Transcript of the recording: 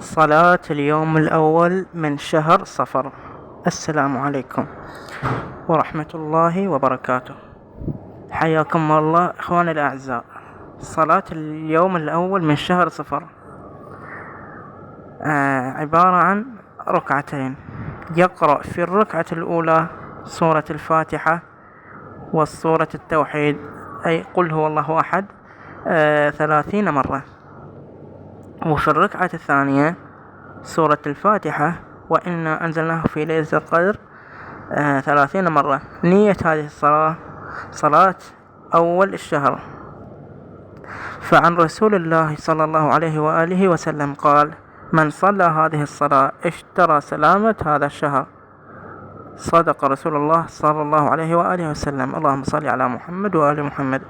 صلاة اليوم الأول من شهر صفر. السلام عليكم ورحمة الله وبركاته. حياكم الله إخواني الأعزاء. صلاة اليوم الأول من شهر صفر عبارة عن ركعتين، يقرأ في الركعة الأولى سورة الفاتحة والسورة التوحيد، أي قل هو الله أحد 30 مرة، وفي الركعة الثانية سورة الفاتحة وإنا أنزلناه في ليلة القدر 30 مرة. نية هذه الصلاة صلاة أول الشهر. فعن رسول الله صلى الله عليه وآله وسلم قال: من صلى هذه الصلاة اشترى سلامة هذا الشهر. صدق رسول الله صلى الله عليه وآله وسلم. اللهم صل على محمد وآل محمد.